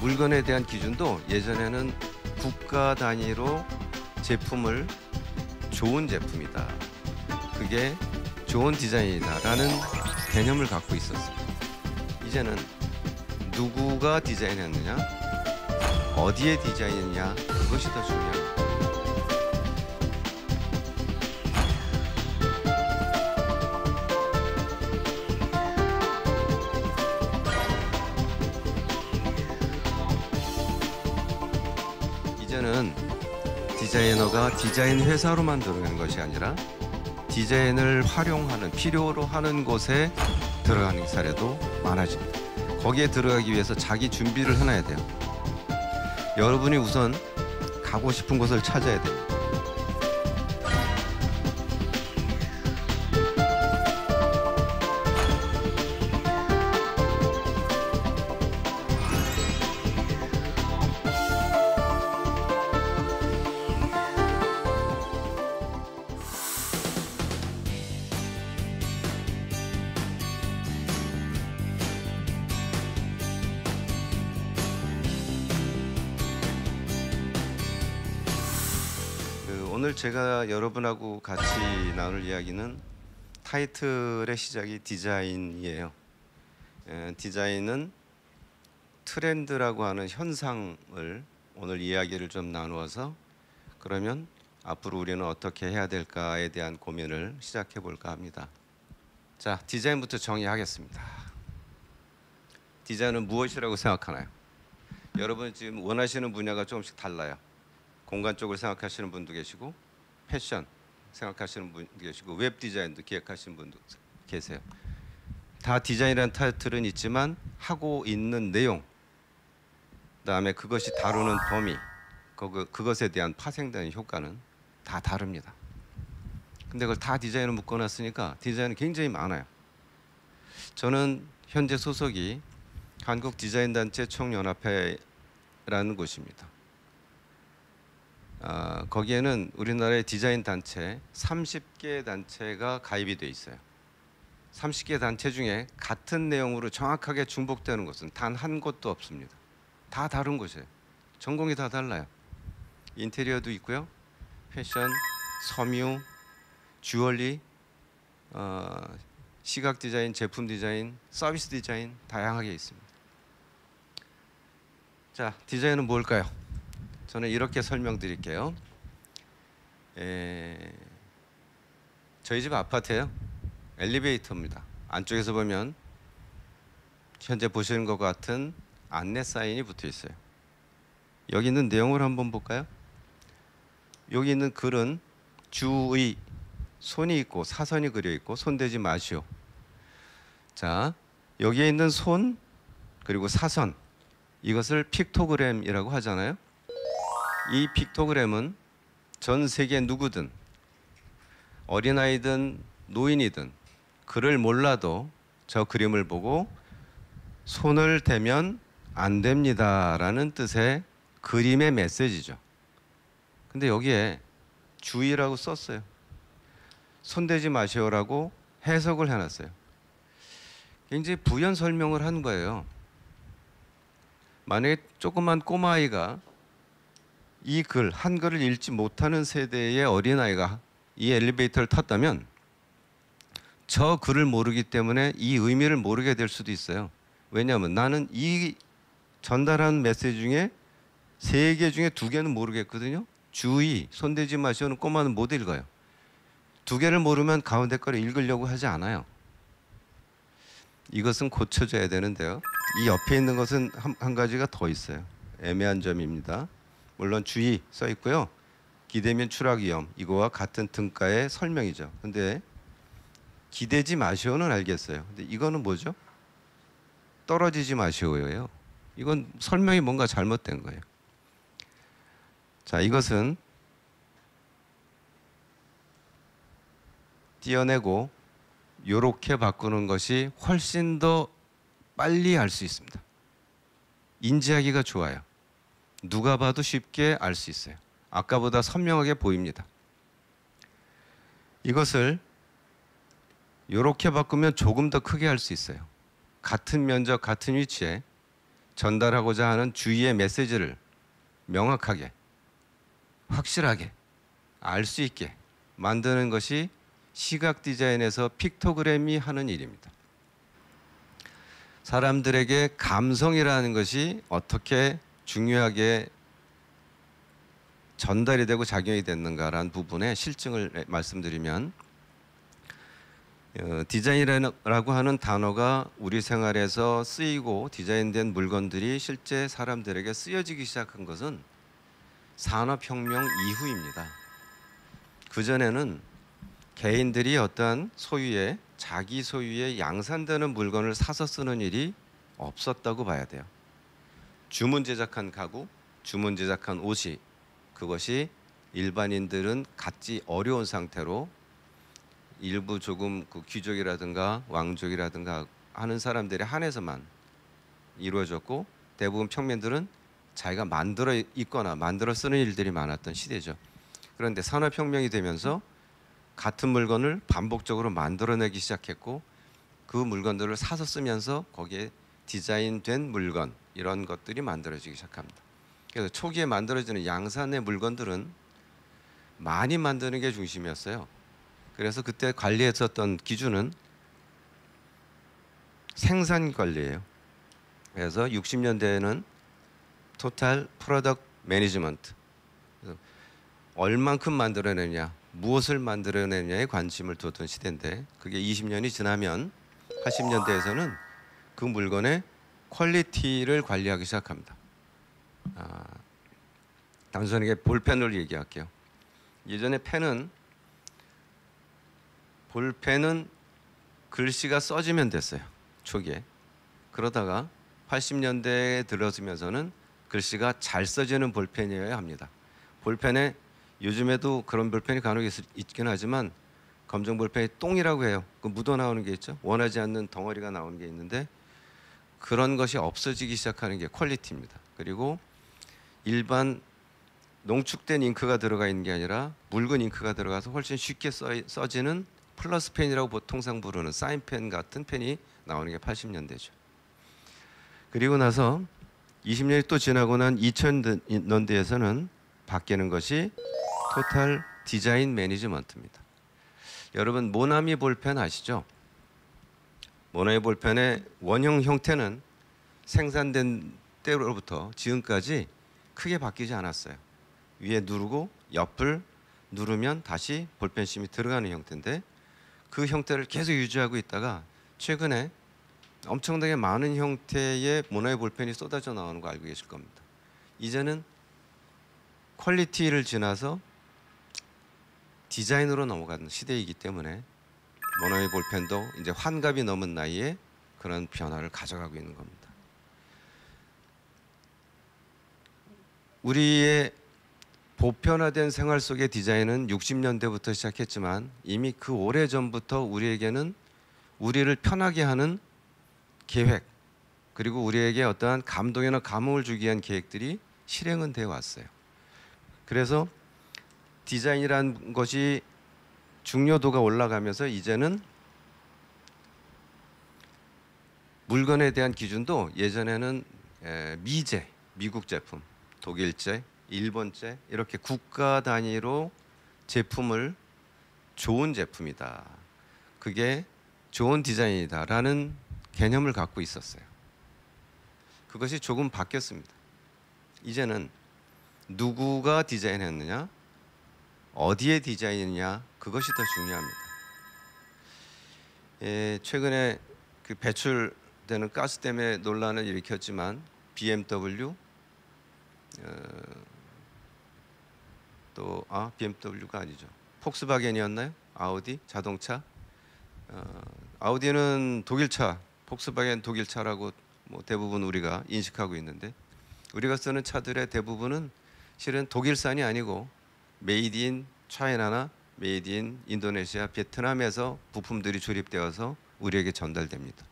물건에 대한 기준도 예전에는 국가 단위로 제품을 좋은 제품이다, 그게 좋은 디자인이다라는 개념을 갖고 있었어요. 이제는 누구가 디자인했느냐, 어디에 디자인했느냐, 그것이 더 중요합니다. 이제는 디자이너가 디자인 회사로만 들어가는 것이 아니라 디자인을 활용하는, 필요로 하는 곳에 들어가는 사례도 많아집니다. 거기에 들어가기 위해서 자기 준비를 해놔야 돼요. 여러분이 우선 가고 싶은 곳을 찾아야 됩니다. 오늘 제가 여러분하고 같이 나눌 이야기는 타이틀의 시작이 디자인이에요. 디자인은 트렌드라고 하는 현상을 오늘 이야기를 좀 나누어서, 그러면 앞으로 우리는 어떻게 해야 될까에 대한 고민을 시작해 볼까 합니다. 자, 디자인부터 정의하겠습니다. 디자인은 무엇이라고 생각하나요? 여러분 지금 원하시는 분야가 조금씩 달라요. 공간 쪽을 생각하시는 분도 계시고, 패션 생각하시는 분도 계시고, 웹 디자인도 기획하시는 분도 계세요. 다 디자인이라는 타이틀은 있지만 하고 있는 내용, 그다음에 그것이 다루는 범위, 그것에 대한 파생되는 효과는 다 다릅니다. 근데 그걸 다 디자인을 묶어놨으니까 디자인은 굉장히 많아요. 저는 현재 소속이 한국디자인단체 총연합회라는 곳입니다. 거기에는 우리나라의 디자인 단체 30개 단체가 가입이 돼 있어요. 30개 단체 중에 같은 내용으로 정확하게 중복되는 곳은 단 한 곳도 없습니다. 다 다른 곳이에요. 전공이 다 달라요. 인테리어도 있고요, 패션, 섬유, 주얼리, 시각 디자인, 제품 디자인, 서비스 디자인 다양하게 있습니다. 자, 디자인은 뭘까요? 저는 이렇게 설명드릴게요. 저희 집 아파트예요. 엘리베이터입니다. 안쪽에서 보면 현재 보시는 것 같은 안내 사인이 붙어 있어요. 여기 있는 내용을 한번 볼까요? 여기 있는 글은 주의, 손이 있고 사선이 그려 있고 손대지 마시오. 자, 여기에 있는 손 그리고 사선, 이것을 픽토그램이라고 하잖아요. 이 픽토그램은 전 세계 누구든, 어린아이든 노인이든 글을 몰라도 저 그림을 보고 손을 대면 안 됩니다라는 뜻의 그림의 메시지죠. 근데 여기에 주의라고 썼어요. 손대지 마시오라고 해석을 해놨어요. 굉장히 부연 설명을 한 거예요. 만약에 조그만 꼬마아이가 이 글, 한글을 읽지 못하는 세대의 어린아이가 이 엘리베이터를 탔다면 저 글을 모르기 때문에 이 의미를 모르게 될 수도 있어요. 왜냐하면 나는 이 전달한 메시지 중에 3개 중에 2개는 모르겠거든요. 주의, 손대지 마시오는 꼬마는 못 읽어요. 2개를 모르면 가운데 거를 읽으려고 하지 않아요. 이것은 고쳐져야 되는데요. 이 옆에 있는 것은 한 가지가 더 있어요. 애매한 점입니다. 물론 주의 써 있고요. 기대면 추락 위험, 이거와 같은 등가의 설명이죠. 근데 기대지 마시오는 알겠어요. 근데 이거는 뭐죠? 떨어지지 마시오예요. 이건 설명이 뭔가 잘못된 거예요. 자, 이것은 띄어내고 요렇게 바꾸는 것이 훨씬 더 빨리 알 수 있습니다. 인지하기가 좋아요. 누가 봐도 쉽게 알 수 있어요. 아까보다 선명하게 보입니다. 이것을 이렇게 바꾸면 조금 더 크게 할 수 있어요. 같은 면적, 같은 위치에 전달하고자 하는 주의의 메시지를 명확하게, 확실하게 알 수 있게 만드는 것이 시각 디자인에서 픽토그램이 하는 일입니다. 사람들에게 감성이라는 것이 어떻게 중요하게 전달이 되고 작용이 됐는가라는 부분의 실증을 말씀드리면, 디자인이라고 하는 단어가 우리 생활에서 쓰이고 디자인된 물건들이 실제 사람들에게 쓰여지기 시작한 것은 산업혁명 이후입니다. 그전에는 개인들이 어떠한 소유의, 자기 소유의 양산되는 물건을 사서 쓰는 일이 없었다고 봐야 돼요. 주문 제작한 가구, 주문 제작한 옷이, 그것이 일반인들은 갖기 어려운 상태로 일부 조금 그 귀족이라든가 왕족이라든가 하는 사람들에 한해서만 이루어졌고, 대부분 평민들은 자기가 만들어 입거나 만들어 쓰는 일들이 많았던 시대죠. 그런데 산업혁명이 되면서 같은 물건을 반복적으로 만들어내기 시작했고, 그 물건들을 사서 쓰면서 거기에 디자인된 물건, 이런 것들이 만들어지기 시작합니다. 그래서 초기에 만들어지는 양산의 물건들은 많이 만드는 게 중심이었어요. 그래서 그때 관리했었던 기준은 생산 관리예요. 그래서 60년대에는 토탈 프로덕트 매니지먼트, 얼만큼 만들어내냐, 무엇을 만들어내냐에 관심을 두었던 시대인데, 그게 20년이 지나면 80년대에서는 그 물건의 퀄리티를 관리하기 시작합니다. 단순하게 볼펜을 얘기할게요. 예전에 볼펜은 글씨가 써지면 됐어요, 초기에. 그러다가 80년대에 들어서면서는 글씨가 잘 써지는 볼펜이어야 합니다. 볼펜에 요즘에도 그런 볼펜이 간혹 있긴 하지만, 검정 볼펜이 똥이라고 해요. 그 묻어나오는 게 있죠. 원하지 않는 덩어리가 나오는 게 있는데, 그런 것이 없어지기 시작하는 게 퀄리티입니다. 그리고 일반 농축된 잉크가 들어가 있는 게 아니라 묽은 잉크가 들어가서 훨씬 쉽게 써지는 플러스 펜이라고 보통상 부르는 사인펜 같은 펜이 나오는 게 80년대죠. 그리고 나서 20년이 또 지나고 난 2000년대에서는 바뀌는 것이 토탈 디자인 매니지먼트입니다. 여러분, 모나미 볼펜 아시죠? 모나미 볼펜의 원형 형태는 생산된 때로부터 지금까지 크게 바뀌지 않았어요. 위에 누르고 옆을 누르면 다시 볼펜심이 들어가는 형태인데, 그 형태를 계속 유지하고 있다가 최근에 엄청나게 많은 형태의 모나미 볼펜이 쏟아져 나오는 거 알고 계실 겁니다. 이제는 퀄리티를 지나서 디자인으로 넘어가는 시대이기 때문에 모나미 볼펜도 이제 환갑이 넘은 나이에 그런 변화를 가져가고 있는 겁니다. 우리의 보편화된 생활 속의 디자인은 60년대부터 시작했지만, 이미 그 오래전부터 우리에게는 우리를 편하게 하는 계획, 그리고 우리에게 어떠한 감동이나 감흥을 주기 위한 계획들이 실행은 되어 왔어요. 그래서 디자인이라는 것이 중요도가 올라가면서 이제는 물건에 대한 기준도 예전에는 미제, 미국 제품, 독일제, 일본제, 이렇게 국가 단위로 제품을 좋은 제품이다, 그게 좋은 디자인이다라는 개념을 갖고 있었어요. 그것이 조금 바뀌었습니다. 이제는 누구가 디자인했느냐, 어디에 디자인이냐, 그것이 더 중요합니다. 최근에 그 배출되는 가스 때문에 논란을 일으켰지만, BMW, BMW가 아니죠, 폭스바겐이었나요? 아우디 자동차. 아우디는 독일차, 폭스바겐 독일차라고 뭐 대부분 우리가 인식하고 있는데, 우리가 쓰는 차들의 대부분은 실은 독일산이 아니고 메이드 인 차이나나 메이드 인 인도네시아, 베트남에서 부품들이 조립되어서 우리에게 전달됩니다.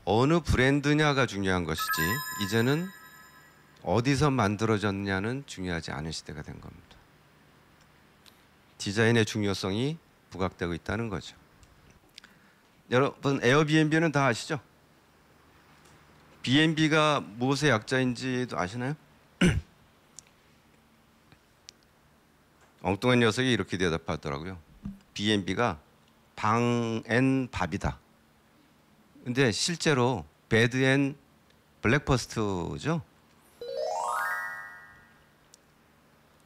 어느 브랜드냐가 중요한 것이지, 이제는 어디서 만들어졌냐는 중요하지 않은 시대가 된 겁니다. 디자인의 중요성이 부각되고 있다는 거죠. 여러분 에어비앤비는 다 아시죠? B&B가 무엇의 약자인지도 아시나요? 엉뚱한 녀석이 이렇게 대답하더라고요. B&B가 방앤 밥이다. 근데 실제로 베드 앤 블랙퍼스트죠.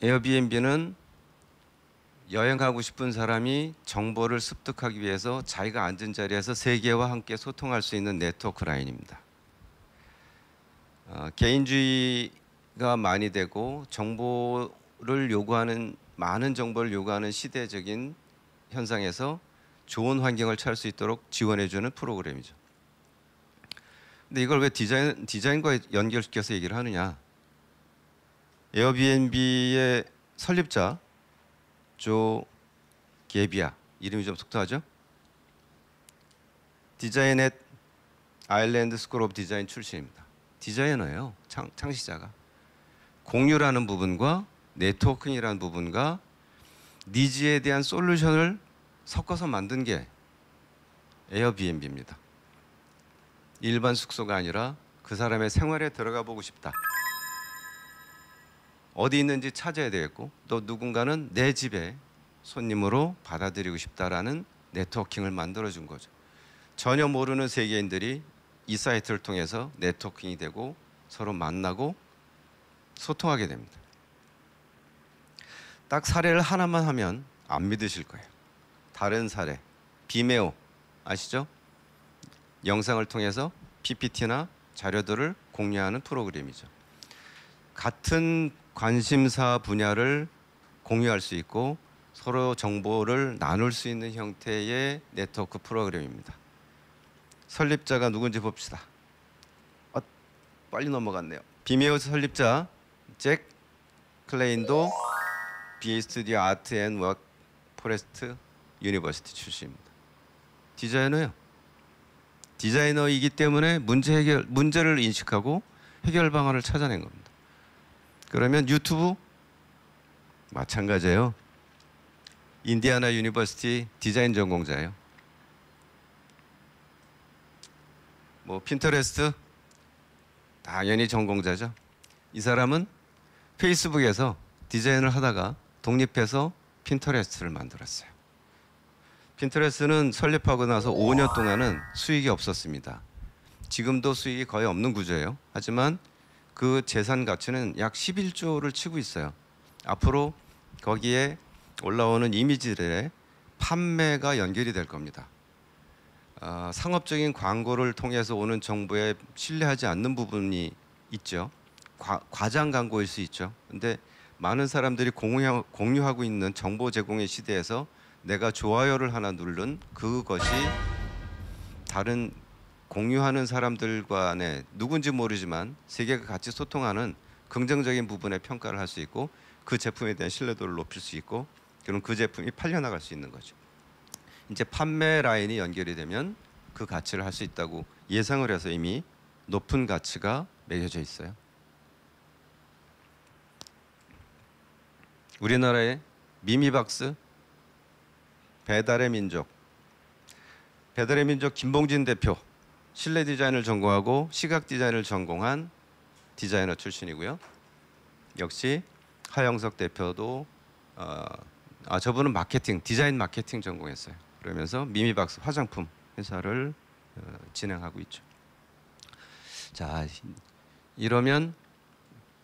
에어비앤비는 여행 가고 싶은 사람이 정보를 습득하기 위해서 자기가 앉은 자리에서 세계와 함께 소통할 수 있는 네트워크 라인입니다. 개인주의가 많이 되고 정보를 요구하는 많은 정보를 요구하는 시대적인 현상에서 좋은 환경을 찾을 수 있도록 지원해주는 프로그램이죠. 근데 이걸 왜 디자인과 연결시켜서 얘기를 하느냐? 에어비앤비의 설립자 조 게비아, 이름이 좀 속도하죠? 디자인 앳 아일랜드 스쿨 오브 디자인 출신입니다. 디자이너예요. 창시자가. 공유라는 부분과 네트워킹이라는 부분과 니즈에 대한 솔루션을 섞어서 만든 게 에어비앤비입니다. 일반 숙소가 아니라 그 사람의 생활에 들어가 보고 싶다. 어디 있는지 찾아야 되겠고 또 누군가는 내 집에 손님으로 받아들이고 싶다라는 네트워킹을 만들어준 거죠. 전혀 모르는 세계인들이 이 사이트를 통해서 네트워킹이 되고 서로 만나고 소통하게 됩니다. 딱 사례를 하나만 하면 안 믿으실 거예요. 다른 사례, 비메오 아시죠? 영상을 통해서 PPT나 자료들을 공유하는 프로그램이죠. 같은 관심사 분야를 공유할 수 있고 서로 정보를 나눌 수 있는 형태의 네트워크 프로그램입니다. 설립자가 누군지 봅시다. 빨리 넘어갔네요. 비메오 설립자 잭 클레인도 BA 스튜디오 아트 앤 워크 포레스트 유니버시티 출신입니다. 디자이너예요. 디자이너이기 때문에 문제를 인식하고 해결 방안을 찾아낸 겁니다. 그러면 유튜브 마찬가지예요. 인디애나 유니버시티 디자인 전공자예요. 뭐 핀터레스트 당연히 전공자죠. 이 사람은 페이스북에서 디자인을 하다가 독립해서 핀터레스트를 만들었어요. 핀터레스트는 설립하고 나서 5년 동안은 수익이 없었습니다. 지금도 수익이 거의 없는 구조예요. 하지만 그 재산 가치는 약 11조를 치고 있어요. 앞으로 거기에 올라오는 이미지들의 판매가 연결이 될 겁니다. 상업적인 광고를 통해서 오는 정보에 신뢰하지 않는 부분이 있죠. 과장 광고일 수 있죠. 근데 많은 사람들이 공유하고 있는 정보 제공의 시대에서 내가 좋아요를 하나 누른 그것이 다른 공유하는 사람들 간에 누군지 모르지만 세계가 같이 소통하는 긍정적인 부분에 평가를 할 수 있고 그 제품에 대한 신뢰도를 높일 수 있고 그럼 그 제품이 팔려나갈 수 있는 거죠. 이제 판매 라인이 연결이 되면 그 가치를 할 수 있다고 예상을 해서 이미 높은 가치가 매겨져 있어요. 우리나라의 미미박스, 배달의 민족 김봉진 대표 실내 디자인을 전공하고 시각 디자인을 전공한 디자이너 출신이고요. 역시 하영석 대표도 저분은 디자인 마케팅 전공했어요. 그러면서 미미박스 화장품 회사를 진행하고 있죠. 자, 이러면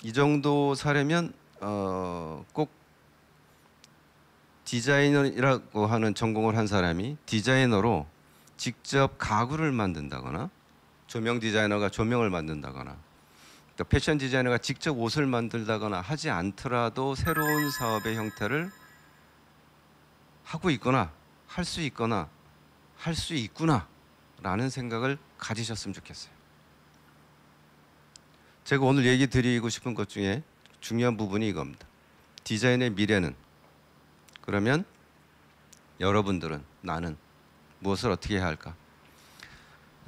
이 정도 사례면 꼭 디자이너라고 하는 전공을 한 사람이 디자이너로 직접 가구를 만든다거나 조명 디자이너가 조명을 만든다거나 또 패션 디자이너가 직접 옷을 만들다거나 하지 않더라도 새로운 사업의 형태를 하고 있거나 할 수 있거나 할 수 있구나 라는 생각을 가지셨으면 좋겠어요. 제가 오늘 얘기 드리고 싶은 것 중에 중요한 부분이 이겁니다. 디자인의 미래는 그러면 여러분들은 나는 무엇을 어떻게 해야 할까?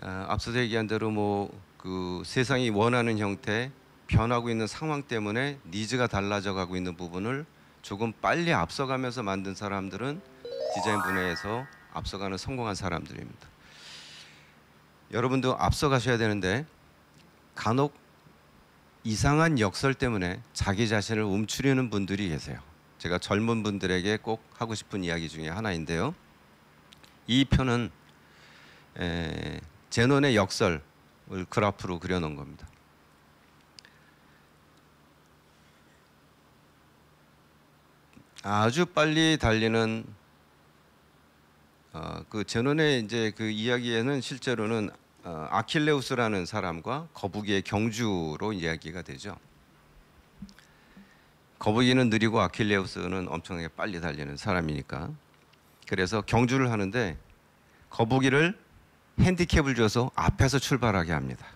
앞서서 얘기한 대로 그 세상이 원하는 형태 변하고 있는 상황 때문에 니즈가 달라져 가고 있는 부분을 조금 빨리 앞서가면서 만든 사람들은 디자인 분야에서 앞서가는 성공한 사람들입니다. 여러분도 앞서가셔야 되는데 간혹 이상한 역설 때문에 자기 자신을 움츠리는 분들이 계세요. 제가 젊은 분들에게 꼭 하고 싶은 이야기 중에 하나인데요. 이 표는 제논의 역설을 그래프로 그려놓은 겁니다. 아주 빨리 달리는 그 제논의 이제 그 이야기에는 실제로는 아킬레우스라는 사람과 거북이의 경주로 이야기가 되죠. 거북이는 느리고 아킬레우스는 엄청나게 빨리 달리는 사람이니까. 그래서 경주를 하는데 거북이를 핸디캡을 줘서 앞에서 출발하게 합니다.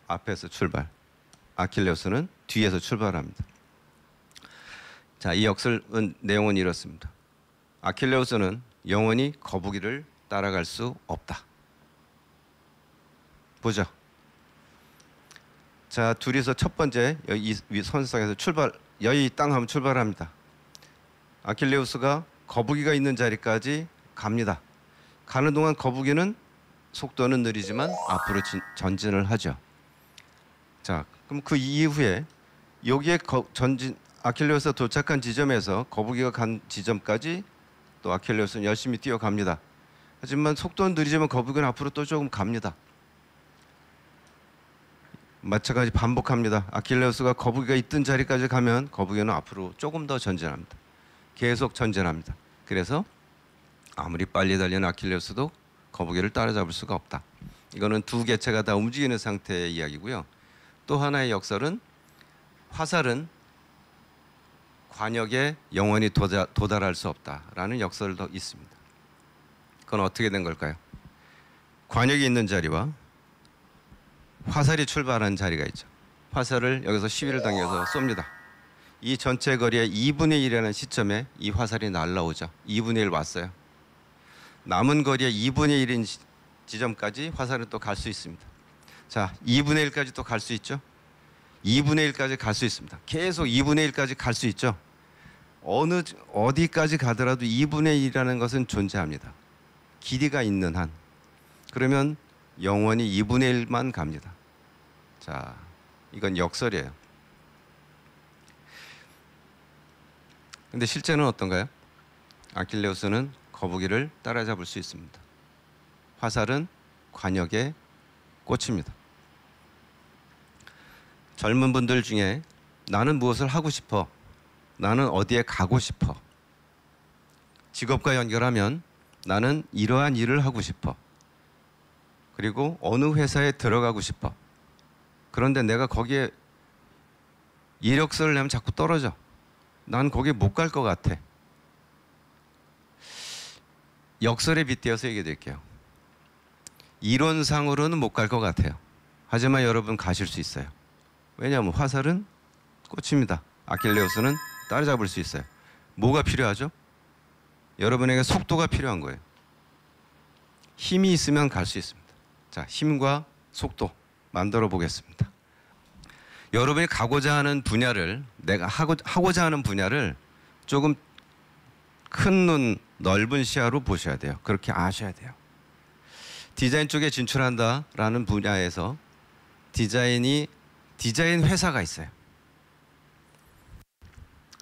앞에서 출발. 아킬레우스는 뒤에서 출발합니다. 자, 이 역설은 내용은 이렇습니다. 아킬레우스는 영원히 거북이를 따라갈 수 없다. 보죠. 자, 둘이서 첫 번째 여기 위 선상에서 여기 땅 하면 출발합니다. 아킬레우스가 거북이가 있는 자리까지 갑니다. 가는 동안 거북이는 속도는 느리지만 앞으로 전진을 하죠. 자, 그럼 그 이후에 여기에 아킬레우스가 도착한 지점에서 거북이가 간 지점까지 또 아킬레우스는 열심히 뛰어갑니다. 하지만 속도는 느리지만 거북이는 앞으로 또 조금 갑니다. 마찬가지 반복합니다. 아킬레우스가 거북이가 있던 자리까지 가면 거북이는 앞으로 조금 더 전진합니다. 계속 전진합니다. 그래서 아무리 빨리 달리는 아킬레우스도 거북이를 따라잡을 수가 없다. 이거는 두 개체가 다 움직이는 상태의 이야기고요. 또 하나의 역설은 화살은 관역에 영원히 도달할 수 없다라는 역설도 있습니다. 그건 어떻게 된 걸까요? 관역이 있는 자리와 화살이 출발한 자리가 있죠. 화살을 여기서 시위를 당겨서 쏩니다. 이 전체 거리의 2분의 1이라는 시점에 이 화살이 날라오죠. 2분의 1 왔어요. 남은 거리의 2분의 1인 지점까지 화살은 또 갈 수 있습니다. 자, 2분의 1까지 또 갈 수 있죠. 2분의 1까지 갈 수 있습니다. 계속 2분의 1까지 갈 수 있죠. 어디까지 가더라도 2분의 1이라는 것은 존재합니다. 길이가 있는 한. 그러면 영원히 2분의 1만 갑니다. 자, 이건 역설이에요. 근데 실제는 어떤가요? 아킬레우스는 거북이를 따라잡을 수 있습니다. 화살은 관역에 꽂힙니다. 젊은 분들 중에 나는 무엇을 하고 싶어? 나는 어디에 가고 싶어? 직업과 연결하면 나는 이러한 일을 하고 싶어. 그리고 어느 회사에 들어가고 싶어. 그런데 내가 거기에 이력서를 내면 자꾸 떨어져. 난 거기에 못 갈 것 같아. 역설에 빗대어서 얘기해 드릴게요. 이론상으로는 못 갈 것 같아요. 하지만 여러분 가실 수 있어요. 왜냐하면 화살은 꽂힙니다. 아킬레우스는 따라잡을 수 있어요. 뭐가 필요하죠? 여러분에게 속도가 필요한 거예요. 힘이 있으면 갈 수 있습니다. 자, 힘과 속도 만들어 보겠습니다. 여러분이 가고자 하는 분야를, 내가 하고자 하는 분야를 조금 큰 눈, 넓은 시야로 보셔야 돼요. 그렇게 아셔야 돼요. 디자인 쪽에 진출한다라는 분야에서 디자인 회사가 있어요.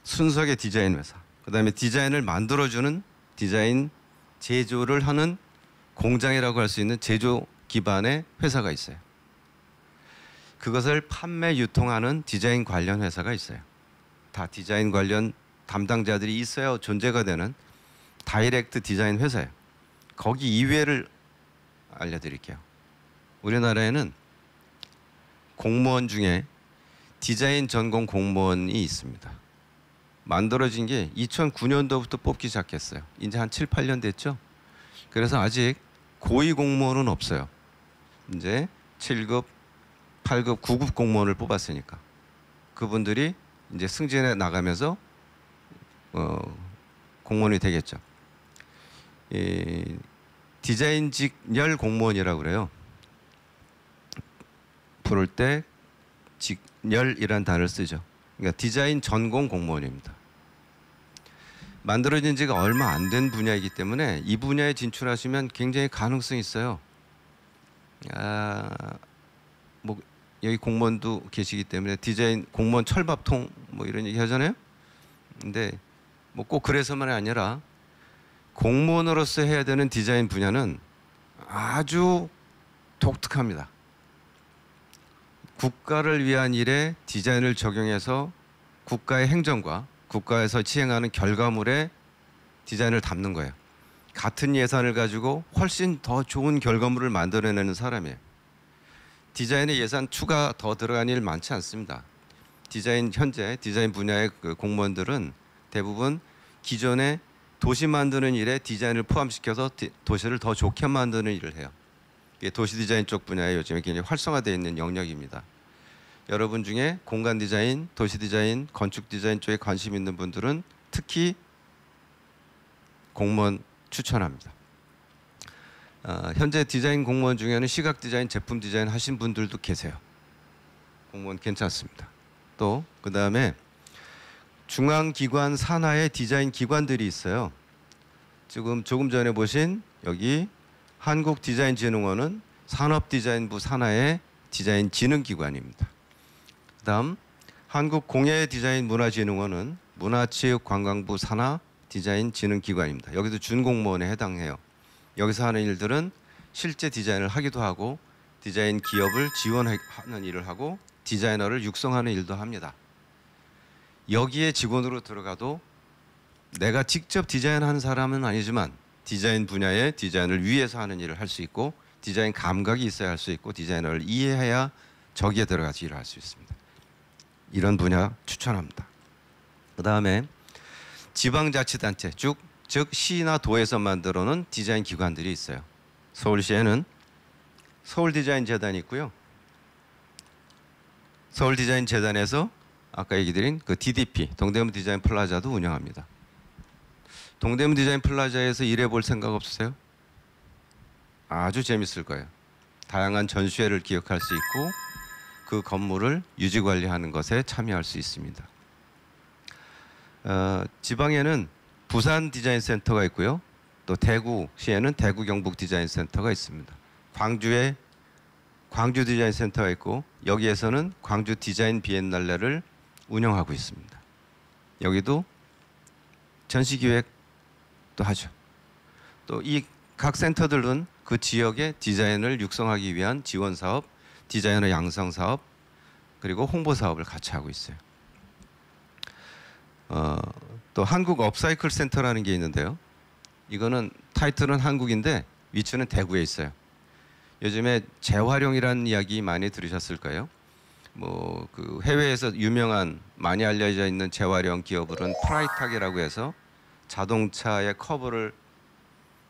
순수하게 디자인 회사. 그 다음에 디자인을 만들어주는 디자인 제조를 하는 공장이라고 할 수 있는 제조 기반의 회사가 있어요. 그것을 판매, 유통하는 디자인 관련 회사가 있어요. 다 디자인 관련 담당자들이 있어야 존재가 되는 다이렉트 디자인 회사예요. 거기 이외를 알려드릴게요. 우리나라에는 공무원 중에 디자인 전공 공무원이 있습니다. 만들어진 게 2009년도부터 뽑기 시작했어요. 이제 한 7, 8년 됐죠. 그래서 아직 고위 공무원은 없어요. 이제 7급, 8급, 9급 공무원을 뽑았으니까 그분들이 이제 승진해 나가면서 공무원이 되겠죠. 디자인 직렬 공무원이라고 그래요. 부를 때 직렬이라는 단어를 쓰죠. 그러니까 디자인 전공 공무원입니다. 만들어진 지가 얼마 안 된 분야이기 때문에 이 분야에 진출하시면 굉장히 가능성이 있어요. 뭐 여기 공무원도 계시기 때문에 디자인 공무원 철밥통 뭐 이런 얘기 하잖아요. 근데 뭐 꼭 그래서만이 아니라 공무원으로서 해야 되는 디자인 분야는 아주 독특합니다. 국가를 위한 일에 디자인을 적용해서 국가의 행정과 국가에서 시행하는 결과물에 디자인을 담는 거예요. 같은 예산을 가지고 훨씬 더 좋은 결과물을 만들어내는 사람이에요. 디자인에 예산 추가 더 들어간 일 많지 않습니다. 현재 디자인 분야의 그 공무원들은 대부분 기존에 도시 만드는 일에 디자인을 포함시켜서 도시를 더 좋게 만드는 일을 해요. 이게 도시 디자인 쪽 분야에 요즘에 굉장히 활성화되어 있는 영역입니다. 여러분 중에 공간 디자인, 도시 디자인, 건축 디자인 쪽에 관심 있는 분들은 특히 공무원 추천합니다. 현재 디자인 공무원 중에는 시각 디자인, 제품 디자인 하신 분들도 계세요. 공무원 괜찮습니다. 또 그다음에 중앙기관 산하의 디자인 기관들이 있어요. 지금 조금 전에 보신 여기 한국디자인진흥원은 산업디자인부 산하의 디자인 진흥기관입니다. 그다음 한국공예디자인문화진흥원은 문화체육관광부 산하 디자인 진흥기관입니다. 여기도 준공무원에 해당해요. 여기서 하는 일들은 실제 디자인을 하기도 하고 디자인 기업을 지원하는 일을 하고 디자이너를 육성하는 일도 합니다. 여기에 직원으로 들어가도 내가 직접 디자인하는 사람은 아니지만 디자인 분야의 디자인을 위해서 하는 일을 할 수 있고 디자인 감각이 있어야 할 수 있고 디자이너를 이해해야 저기에 들어가서 일을 할 수 있습니다. 이런 분야 추천합니다. 그다음에 지방자치단체 즉 시나 도에서 만들어 놓은 디자인 기관들이 있어요. 서울시에는 서울디자인재단이 있고요. 서울디자인재단에서 아까 얘기 드린 그 DDP 동대문 디자인 플라자도 운영합니다. 동대문 디자인 플라자에서 일해 볼 생각 없으세요? 아주 재밌을 거예요. 다양한 전시회를 기획할 수 있고 그 건물을 유지 관리하는 것에 참여할 수 있습니다. 지방에는 부산 디자인 센터가 있고요. 또 대구시에는 대구 경북 디자인 센터가 있습니다. 광주에 광주 디자인 센터가 있고 여기에서는 광주 디자인 비엔날레를 운영하고 있습니다. 여기도 전시 기획도 하죠. 또 이 각 센터들은 그 지역의 디자인을 육성하기 위한 지원 사업, 디자이너 양성 사업, 그리고 홍보 사업을 같이 하고 있어요. 또 한국 업사이클 센터라는 게 있는데요. 이거는 타이틀은 한국인데 위치는 대구에 있어요. 요즘에 재활용이라는 이야기 많이 들으셨을 거예요. 뭐 그 해외에서 유명한 많이 알려져 있는 재활용 기업은 프라이탁이라고 해서 자동차의 커버를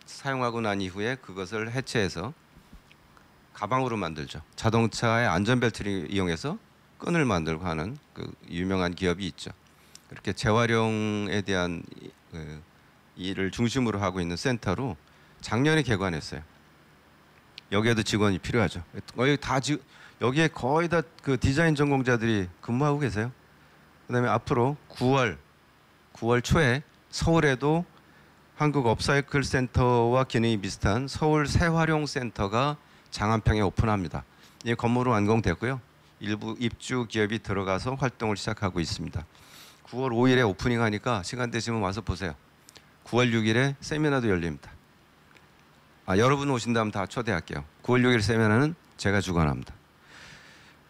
사용하고 난 이후에 그것을 해체해서 가방으로 만들죠. 자동차의 안전벨트를 이용해서 끈을 만들고 하는 그 유명한 기업이 있죠. 그렇게 재활용에 대한 일을 중심으로 하고 있는 센터로 작년에 개관했어요. 여기에도 직원이 필요하죠. 여기에 거의 다 그 디자인 전공자들이 근무하고 계세요. 그다음에 앞으로 9월 초에 서울에도 한국 업사이클 센터와 기능이 비슷한 서울 새활용 센터가 장안평에 오픈합니다. 이 건물은 완공됐고요. 일부 입주 기업이 들어가서 활동을 시작하고 있습니다. 9월 5일에 오프닝하니까 시간 되시면 와서 보세요. 9월 6일에 세미나도 열립니다. 여러분 오신다면 다 초대할게요. 9월 6일 세미나는 제가 주관합니다.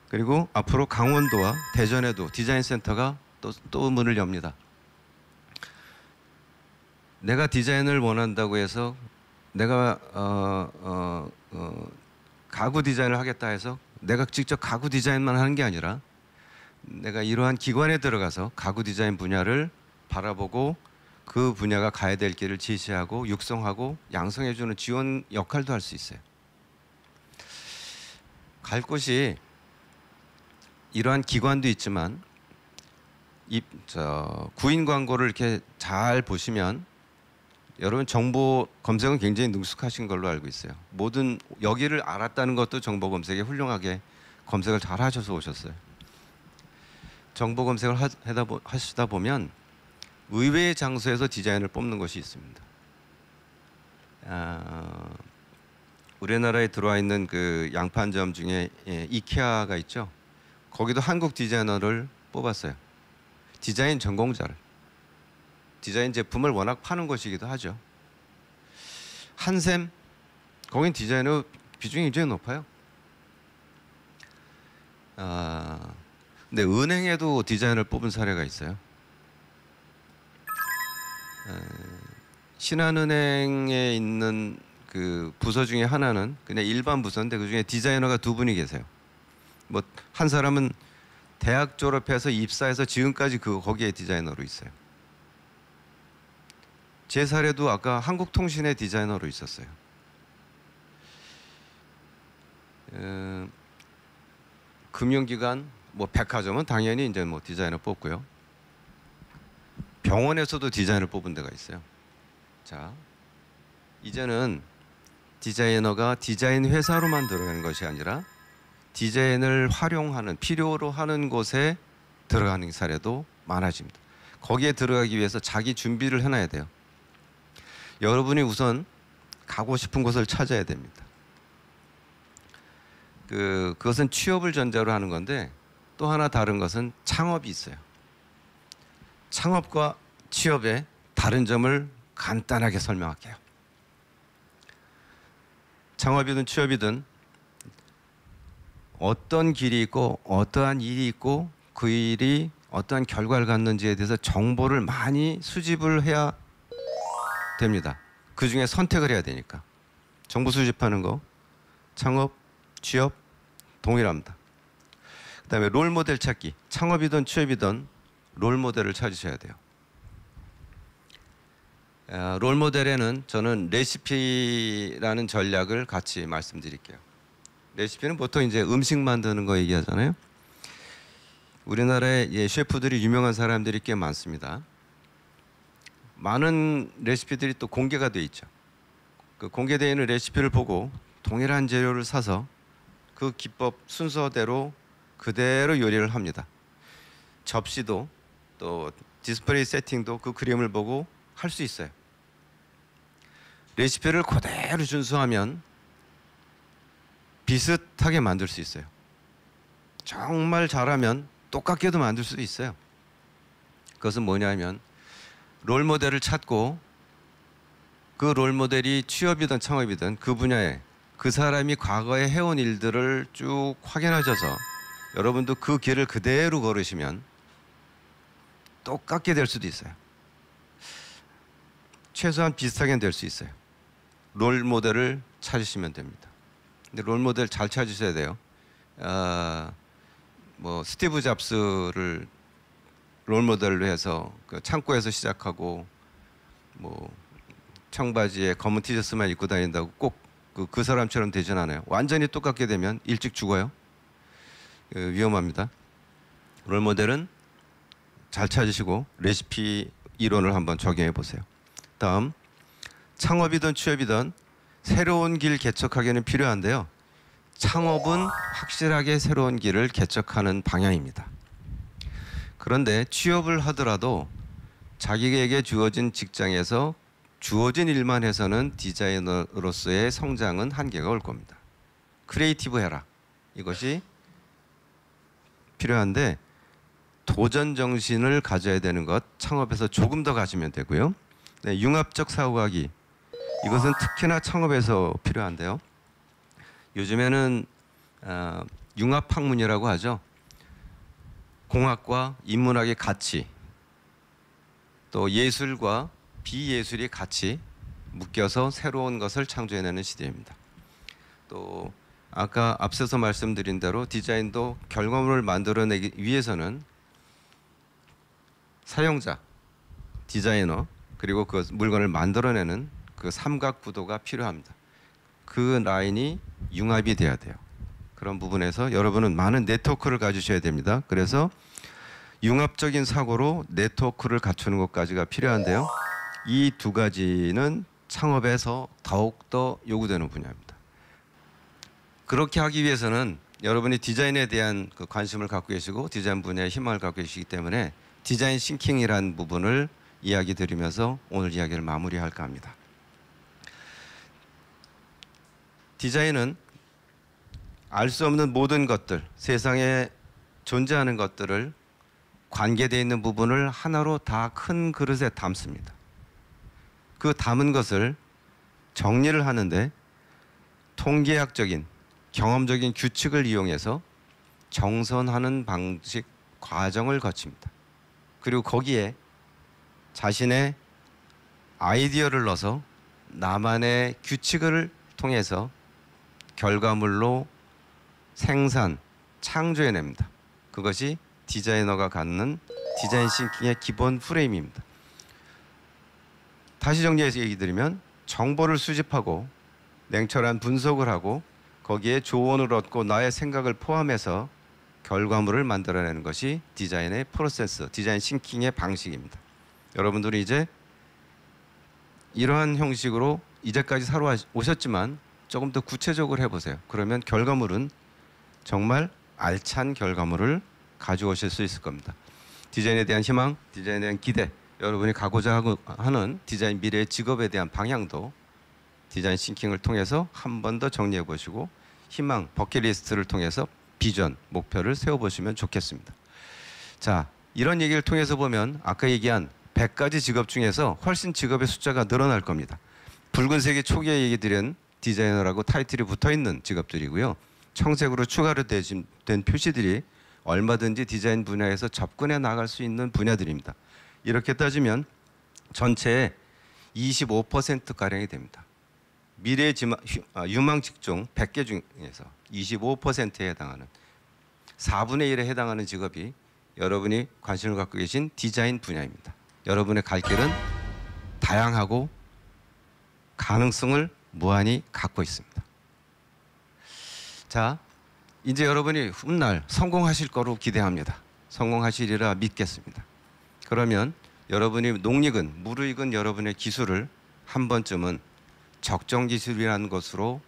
그리고 앞으로 강원도와 대전에도 디자인 센터가 또 문을 엽니다. 내가 디자인을 원한다고 해서 내가 가구 디자인을 하겠다 해서 내가 직접 가구 디자인만 하는 게 아니라 내가 이러한 기관에 들어가서 가구 디자인 분야를 바라보고 그 분야가 가야 될 길을 제시하고 육성하고 양성해주는 지원 역할도 할 수 있어요. 갈 곳이 이러한 기관도 있지만 구인 광고를 이렇게 잘 보시면 여러분 정보 검색은 굉장히 능숙하신 걸로 알고 있어요. 모든 여기를 알았다는 것도 정보 검색에 훌륭하게 검색을 잘 하셔서 오셨어요. 정보 검색을 하시다 보면 의외의 장소에서 디자인을 뽑는 것이 있습니다. 우리나라에 들어와 있는 그 양판점 중에 이케아가 있죠. 거기도 한국 디자이너를 뽑았어요. 디자인 전공자를. 디자인 제품을 워낙 파는 곳이기도 하죠. 한샘, 거긴 디자이너 비중이 굉장히 높아요. 근데 은행에도 디자인을 뽑은 사례가 있어요. 신한은행에 있는 그 부서 중에 하나는 그냥 일반 부서인데 그 중에 디자이너가 2분이 계세요. 뭐 한 사람은 대학 졸업해서 입사해서 지금까지 거기에 디자이너로 있어요. 제 사례도 아까 한국통신의 디자이너로 있었어요. 금융기관, 뭐 백화점은 당연히 이제 뭐 디자이너 뽑고요. 병원에서도 디자인을 뽑은 데가 있어요. 자, 이제는 디자이너가 디자인 회사로만 들어가는 것이 아니라 디자인을 활용하는, 필요로 하는 곳에 들어가는 사례도 많아집니다. 거기에 들어가기 위해서 자기 준비를 해놔야 돼요. 여러분이 우선 가고 싶은 곳을 찾아야 됩니다. 그것은 취업을 전제로 하는 건데 또 하나 다른 것은 창업이 있어요. 창업과 취업의 다른 점을 간단하게 설명할게요. 창업이든 취업이든 어떤 길이 있고 어떠한 일이 있고 그 일이 어떠한 결과를 갖는지에 대해서 정보를 많이 수집을 해야 됩니다. 그 중에 선택을 해야 되니까. 정보 수집하는 거, 창업, 취업 동일합니다. 그다음에 롤 모델 찾기. 창업이든 취업이든 롤 모델을 찾으셔야 돼요. 롤 모델에는 저는 레시피라는 전략을 같이 말씀드릴게요. 레시피는 보통 이제 음식 만드는 거 얘기하잖아요. 우리나라에 셰프들이 유명한 사람들이 꽤 많습니다. 많은 레시피들이 또 공개가 돼 있죠. 그 공개되어 있는 레시피를 보고 동일한 재료를 사서 그 기법 순서대로 그대로 요리를 합니다. 접시도 또 디스플레이 세팅도 그 그림을 보고 할 수 있어요. 레시피를 그대로 준수하면 비슷하게 만들 수 있어요. 정말 잘하면 똑같게도 만들 수도 있어요. 그것은 뭐냐면 롤 모델을 찾고 그 롤 모델이 취업이든 창업이든 그 분야에 그 사람이 과거에 해온 일들을 쭉 확인하셔서 여러분도 그 길을 그대로 걸으시면 똑같게 될 수도 있어요. 최소한 비슷하게 될 수 있어요. 롤 모델을 찾으시면 됩니다. 근데 롤 모델 잘 찾으셔야 돼요. 뭐 스티브 잡스를 롤 모델로 해서 그 창고에서 시작하고 뭐 청바지에 검은 티셔츠만 입고 다닌다고 꼭 그 사람처럼 되진 않아요. 완전히 똑같게 되면 일찍 죽어요. 위험합니다. 롤 모델은 잘 찾으시고 레시피 이론을 한번 적용해 보세요. 다음, 창업이든 취업이든 새로운 길 개척하기는 필요한데요. 창업은 확실하게 새로운 길을 개척하는 방향입니다. 그런데 취업을 하더라도 자기에게 주어진 직장에서 주어진 일만 해서는 디자이너로서의 성장은 한계가 올 겁니다. 크리에이티브 해라. 이것이 필요한데 도전 정신을 가져야 되는 것 창업에서 조금 더 가지면 되고요. 네, 융합적 사고하기. 이것은 특히나 창업에서 필요한데요. 요즘에는 융합학문이라고 하죠. 공학과 인문학의 같이 또 예술과 비예술이 같이 묶여서 새로운 것을 창조해내는 시대입니다. 또 아까 앞서서 말씀드린 대로 디자인도 결과물을 만들어내기 위해서는 사용자, 디자이너 그리고 그 물건을 만들어내는 그 삼각 구도가 필요합니다. 그 라인이 융합이 돼야 돼요. 그런 부분에서 여러분은 많은 네트워크를 가지셔야 됩니다. 그래서 융합적인 사고로 네트워크를 갖추는 것까지가 필요한데요. 이 두 가지는 창업에서 더욱더 요구되는 분야입니다. 그렇게 하기 위해서는 여러분이 디자인에 대한 그 관심을 갖고 계시고 디자인 분야에 희망을 갖고 계시기 때문에 디자인 싱킹이라는 부분을 이야기 드리면서 오늘 이야기를 마무리할까 합니다. 디자인은 알 수 없는 모든 것들, 세상에 존재하는 것들을 관계되어 있는 부분을 하나로 다 큰 그릇에 담습니다. 그 담은 것을 정리를 하는데 통계학적인 경험적인 규칙을 이용해서 정선하는 방식 과정을 거칩니다. 그리고 거기에 자신의 아이디어를 넣어서 나만의 규칙을 통해서 결과물로 생산, 창조해냅니다. 그것이 디자이너가 갖는 디자인 싱킹의 기본 프레임입니다. 다시 정리해서 얘기 드리면 정보를 수집하고 냉철한 분석을 하고 거기에 조언을 얻고 나의 생각을 포함해서 결과물을 만들어내는 것이 디자인의 프로세스, 디자인 싱킹의 방식입니다. 여러분들이 이제 이러한 형식으로 이제까지 살아오셨지만 조금 더 구체적으로 해보세요. 그러면 결과물은 정말 알찬 결과물을 가져오실 수 있을 겁니다. 디자인에 대한 희망, 디자인에 대한 기대, 여러분이 가고자 하는 디자인 미래의 직업에 대한 방향도 디자인 싱킹을 통해서 한 번 더 정리해 보시고 희망, 버킷리스트를 통해서 비전, 목표를 세워보시면 좋겠습니다. 자, 이런 얘기를 통해서 보면 아까 얘기한 100가지 직업 중에서 훨씬 직업의 숫자가 늘어날 겁니다. 붉은색이 초기에 얘기 드린 디자이너라고 타이틀이 붙어있는 직업들이고요. 청색으로 추가로 된 표시들이 얼마든지 디자인 분야에서 접근해 나갈 수 있는 분야들입니다. 이렇게 따지면 전체의 25%가량이 됩니다. 미래의 유망 직종 100개 중에서 25%에 해당하는 4분의 1에 해당하는 직업이 여러분이 관심을 갖고 계신 디자인 분야입니다. 여러분의 갈 길은 다양하고 가능성을 무한히 갖고 있습니다. 자, 이제 여러분이 훗날 성공하실 거로 기대합니다. 성공하시리라 믿겠습니다. 그러면 여러분이 농익은, 무르익은 여러분의 기술을 한 번쯤은 적정 기술이라는 것으로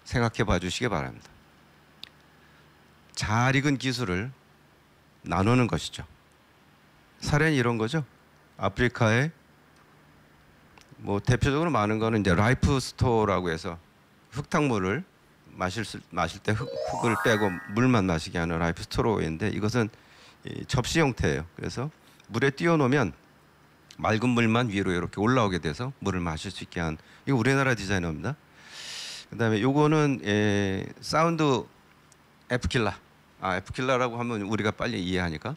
생각해 봐 주시기 바랍니다. 잘 익은 기술을 나누는 것이죠. 사례는 이런 거죠. 아프리카에 뭐 대표적으로 많은 거는 이제 라이프 스토어라고 해서 흙탕물을 마실 때 흙을 빼고 물만 마시게 하는 라이프 스토어인데 이것은 접시 형태예요. 그래서 물에 띄워놓으면 맑은 물만 위로 이렇게 올라오게 돼서 물을 마실 수 있게 한, 이거 우리나라 디자이너입니다. 그다음에 요거는 사운드 에프킬라. 에프킬라라고 하면 우리가 빨리 이해하니까.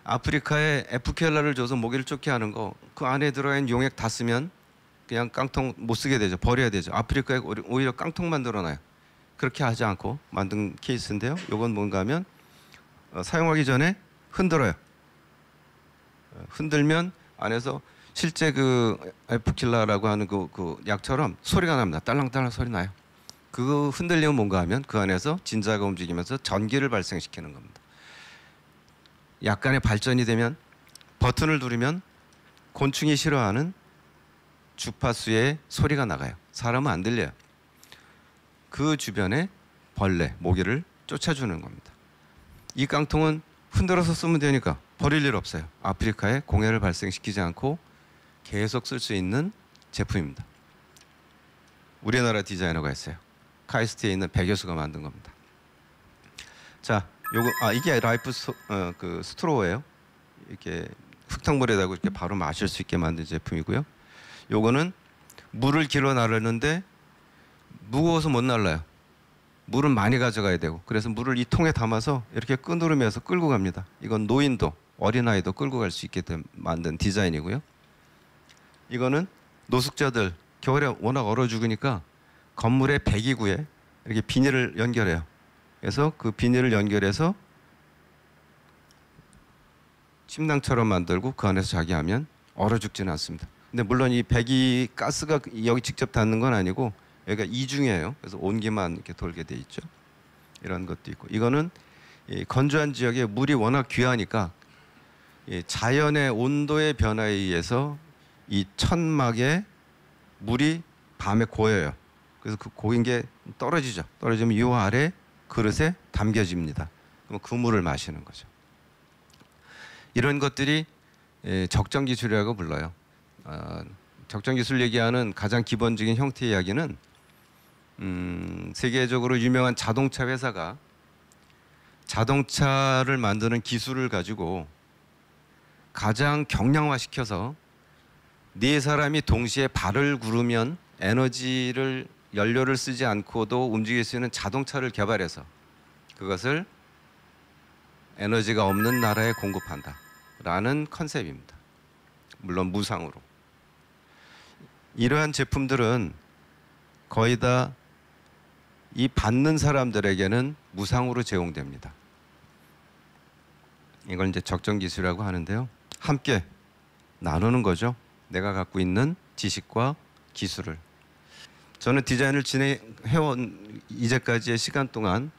아프리카에 에프킬라를 줘서 모기를 쫓게 하는 거, 그 안에 들어있는 용액 다 쓰면 그냥 깡통 못 쓰게 되죠. 버려야 되죠. 아프리카에 오히려 깡통 만들어놔요. 그렇게 하지 않고 만든 케이스인데요. 요건 뭔가 하면 사용하기 전에 흔들어요. 흔들면 안에서 실제 그 에프킬라라고 하는 그 약처럼 소리가 납니다. 딸랑딸랑 소리 나요. 그 흔들리면 뭔가 하면 그 안에서 진자가 움직이면서 전기를 발생시키는 겁니다. 약간의 발전이 되면 버튼을 누르면 곤충이 싫어하는 주파수의 소리가 나가요. 사람은 안 들려요. 그 주변에 벌레, 모기를 쫓아주는 겁니다. 이 깡통은 흔들어서 쓰면 되니까 버릴 일 없어요. 아프리카에 공해를 발생시키지 않고 계속 쓸 수 있는 제품입니다. 우리나라 디자이너가 했어요. 카이스트에 있는 배 교수가 만든 겁니다. 자, 요거 이게 라이프 스트로우예요. 이렇게 흙탕물에다가 이렇게 바로 마실 수 있게 만든 제품이고요. 요거는 물을 길어 나르는데 무거워서 못 날라요. 물은 많이 가져가야 되고, 그래서 물을 이 통에 담아서 이렇게 끄누르면서 끌고 갑니다. 이건 노인도 어린아이도 끌고 갈 수 있게 만든 디자인이고요. 이거는 노숙자들 겨울에 워낙 얼어 죽으니까 건물의 배기구에 이렇게 비닐을 연결해요. 그래서 그 비닐을 연결해서 침낭처럼 만들고 그 안에서 자기 하면 얼어 죽지는 않습니다. 근데 물론 이 배기 가스가 여기 직접 닿는 건 아니고 여기가 이중이에요. 그래서 온기만 이렇게 돌게 돼 있죠. 이런 것도 있고, 이거는 이 건조한 지역에 물이 워낙 귀하니까 이 자연의 온도의 변화에 의해서 이 천막에 물이 밤에 고여요. 그래서 그 고인 게 떨어지죠. 떨어지면 이 아래 그릇에 담겨집니다. 그럼 그 물을 마시는 거죠. 이런 것들이 적정 기술이라고 불러요. 적정 기술 얘기하는 가장 기본적인 형태 이야기는 세계적으로 유명한 자동차 회사가 자동차를 만드는 기술을 가지고 가장 경량화시켜서 네 사람이 동시에 발을 구르면 연료를 쓰지 않고도 움직일 수 있는 자동차를 개발해서 그것을 에너지가 없는 나라에 공급한다라는 컨셉입니다. 물론 무상으로. 이러한 제품들은 거의 다 이 받는 사람들에게는 무상으로 제공됩니다. 이걸 이제 적정 기술이라고 하는데요. 함께 나누는 거죠. 내가 갖고 있는 지식과 기술을. 저는 디자인을 진행해온 이제까지의 시간 동안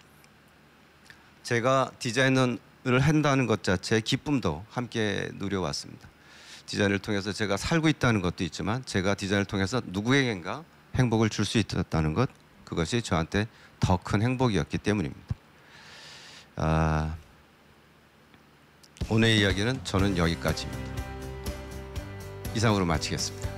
제가 디자인을 한다는 것 자체의 기쁨도 함께 누려왔습니다. 디자인을 통해서 제가 살고 있다는 것도 있지만 제가 디자인을 통해서 누구에겐가 행복을 줄 수 있었다는 것, 그것이 저한테 더 큰 행복이었기 때문입니다. 오늘의 이야기는 저는 여기까지입니다. 이상으로 마치겠습니다.